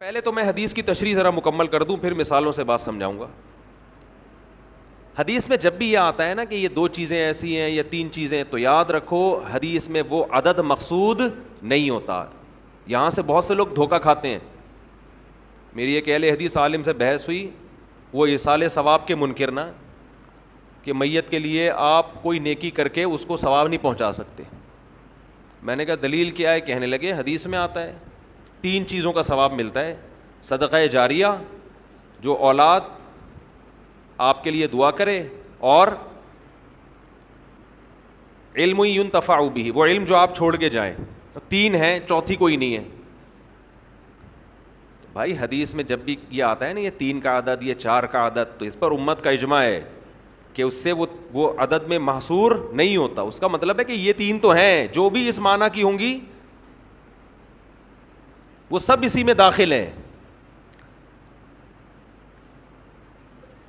پہلے تو میں حدیث کی تشریح ذرا مکمل کر دوں، پھر مثالوں سے بات سمجھاؤں گا. حدیث میں جب بھی یہ آتا ہے نا کہ یہ 2 چیزیں ایسی ہیں یا 3 چیزیں، تو یاد رکھو حدیث میں وہ عدد مقصود نہیں ہوتا. یہاں سے بہت سے لوگ دھوکہ کھاتے ہیں. میری ایک اہل حدیث عالم سے بحث ہوئی، وہ ایصال ثواب کے منکر نہ، کہ میت کے لیے آپ کوئی نیکی کر کے اس کو ثواب نہیں پہنچا سکتے. میں نے کہا دلیل کیا ہے؟ کہنے لگے حدیث میں آتا ہے 3 چیزوں کا ثواب ملتا ہے: صدقہ جاریہ، جو اولاد آپ کے لیے دعا کرے، اور علم ينتفع به، وہ علم جو آپ چھوڑ کے جائیں. 3 ہیں، چوتھی کوئی نہیں ہے. بھائی حدیث میں جب بھی یہ آتا ہے نا یہ 3 کا عدد، یہ 4 کا عدد، تو اس پر امت کا اجماع ہے کہ اس سے وہ عدد میں محصور نہیں ہوتا. اس کا مطلب ہے کہ یہ 3 تو ہیں، جو بھی اس معنی کی ہوں گی وہ سب اسی میں داخل ہیں.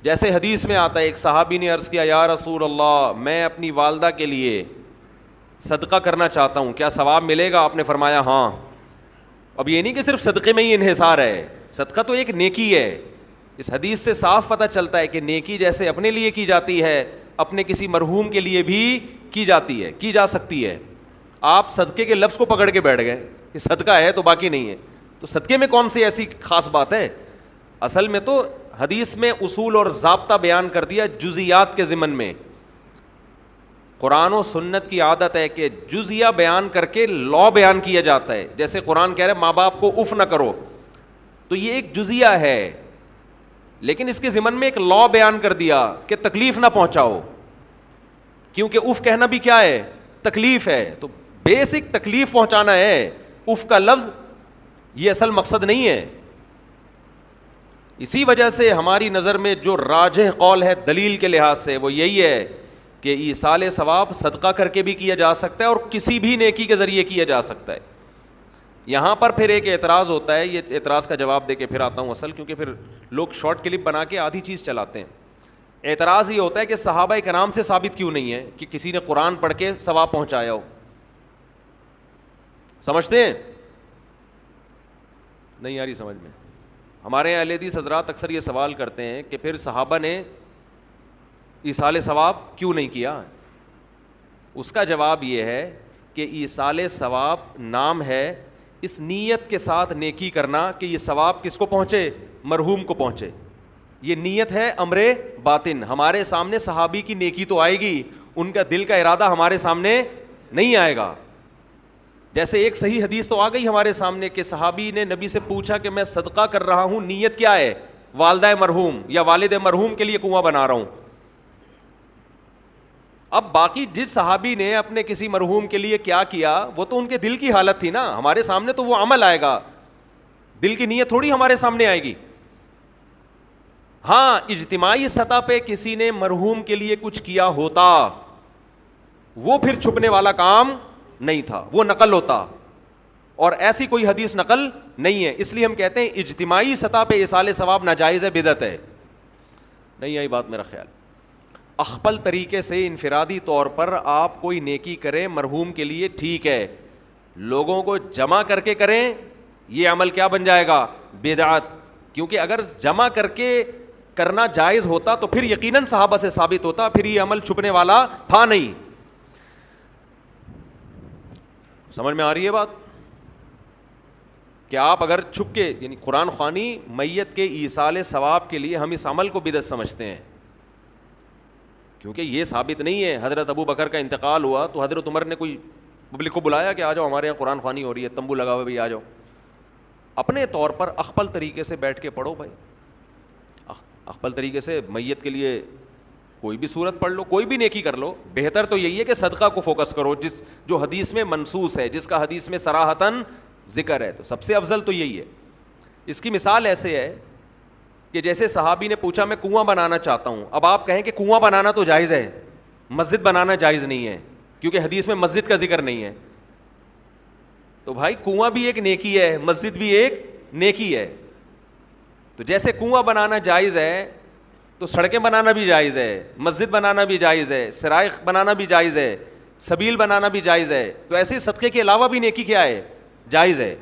جیسے حدیث میں آتا ہے، ایک صحابی نے عرض کیا یا رسول اللہ میں اپنی والدہ کے لیے صدقہ کرنا چاہتا ہوں، کیا ثواب ملے گا؟ آپ نے فرمایا ہاں. اب یہ نہیں کہ صرف صدقے میں ہی انحصار ہے، صدقہ تو ایک نیکی ہے. اس حدیث سے صاف پتہ چلتا ہے کہ نیکی جیسے اپنے لیے کی جاتی ہے، اپنے کسی مرحوم کے لیے بھی کی جاتی ہے، کی جا سکتی ہے. آپ صدقے کے لفظ کو پکڑ کے بیٹھ گئے کہ صدقہ ہے تو باقی نہیں ہے، تو صدقے میں کون سی ایسی خاص بات ہے؟ اصل میں تو حدیث میں اصول اور ضابطہ بیان کر دیا جزیات کے ضمن میں. قرآن و سنت کی عادت ہے کہ جزیہ بیان کر کے لا بیان کیا جاتا ہے. جیسے قرآن کہہ رہے ماں باپ کو اف نہ کرو، تو یہ ایک جزیہ ہے، لیکن اس کے ضمن میں ایک لا بیان کر دیا کہ تکلیف نہ پہنچاؤ، کیونکہ اف کہنا بھی کیا ہے؟ تکلیف ہے. تو بیسک تکلیف پہنچانا ہے. اف کا لفظ یہ اصل مقصد نہیں ہے. اسی وجہ سے ہماری نظر میں جو راجح قول ہے دلیل کے لحاظ سے وہ یہی ہے کہ ایصال ثواب صدقہ کر کے بھی کیا جا سکتا ہے اور کسی بھی نیکی کے ذریعے کیا جا سکتا ہے. یہاں پر پھر ایک اعتراض ہوتا ہے، یہ اعتراض کا جواب دے کے پھر آتا ہوں اصل، کیونکہ پھر لوگ شارٹ کلپ بنا کے آدھی چیز چلاتے ہیں. اعتراض یہ ہوتا ہے کہ صحابہ کرام سے ثابت کیوں نہیں ہے کہ کسی نے قرآن پڑھ کے ثواب پہنچایا ہو. سمجھتے ہیں؟ نہیں آ رہی سمجھ میں. ہمارے اہل حدیث حضرات اکثر یہ سوال کرتے ہیں کہ پھر صحابہ نے ایصال ثواب کیوں نہیں کیا؟ اس کا جواب یہ ہے کہ ایصال ثواب نام ہے اس نیت کے ساتھ نیکی کرنا کہ یہ ثواب کس کو پہنچے؟ مرحوم کو پہنچے. یہ نیت ہے امر باطن. ہمارے سامنے صحابی کی نیکی تو آئے گی، ان کا دل کا ارادہ ہمارے سامنے نہیں آئے گا. جیسے ایک صحیح حدیث تو آ گئی ہمارے سامنے کہ صحابی نے نبی سے پوچھا کہ میں صدقہ کر رہا ہوں، نیت کیا ہے؟ والدہ مرحوم یا والد مرحوم کے لیے کنواں بنا رہا ہوں. اب باقی جس صحابی نے اپنے کسی مرحوم کے لیے کیا کیا وہ تو ان کے دل کی حالت تھی نا. ہمارے سامنے تو وہ عمل آئے گا، دل کی نیت تھوڑی ہمارے سامنے آئے گی. ہاں اجتماعی سطح پہ کسی نے مرحوم کے لیے کچھ کیا ہوتا وہ پھر چھپنے والا کام نہیں تھا، وہ نقل ہوتا، اور ایسی کوئی حدیث نقل نہیں ہے. اس لیے ہم کہتے ہیں اجتماعی سطح پہ ایصال ثواب ناجائز ہے، بدعت ہے. نہیں آئی بات میرا خیال. اخپل طریقے سے انفرادی طور پر آپ کوئی نیکی کریں مرحوم کے لیے ٹھیک ہے، لوگوں کو جمع کر کے کریں یہ عمل کیا بن جائے گا؟ بدعت. کیونکہ اگر جمع کر کے کرنا جائز ہوتا تو پھر یقیناً صحابہ سے ثابت ہوتا، پھر یہ عمل چھپنے والا تھا نہیں. سمجھ میں آ رہی ہے بات؟ کہ آپ اگر چھپ کے یعنی قرآن خوانی میت کے ایصال ثواب کے لیے ہم اس عمل کو بدعت سمجھتے ہیں، کیونکہ یہ ثابت نہیں ہے. حضرت ابو بکر کا انتقال ہوا تو حضرت عمر نے کوئی پبلک کو بلایا کہ آ جاؤ ہمارے یہاں قرآن خوانی ہو رہی ہے، تمبو لگا ہوا بھی آ جاؤ. اپنے طور پر اخپل طریقے سے بیٹھ کے پڑھو بھائی. اخپل طریقے سے میت کے لیے کوئی بھی صورت پڑھ لو، کوئی بھی نیکی کر لو. بہتر تو یہی ہے کہ صدقہ کو فوکس کرو جو حدیث میں منصوص ہے، جس کا حدیث میں صراحتاً ذکر ہے، تو سب سے افضل تو یہی ہے. اس کی مثال ایسے ہے کہ جیسے صحابی نے پوچھا میں کنواں بنانا چاہتا ہوں. اب آپ کہیں کہ کنواں بنانا تو جائز ہے، مسجد بنانا جائز نہیں ہے، کیونکہ حدیث میں مسجد کا ذکر نہیں ہے. تو بھائی کنواں بھی ایک نیکی ہے، مسجد بھی ایک نیکی ہے. تو جیسے کنواں بنانا جائز ہے تو سڑکیں بنانا بھی جائز ہے، مسجد بنانا بھی جائز ہے، سرائخ بنانا بھی جائز ہے، سبیل بنانا بھی جائز ہے. تو ایسے صدقے کے علاوہ بھی نیکی کیا ہے؟ جائز ہے.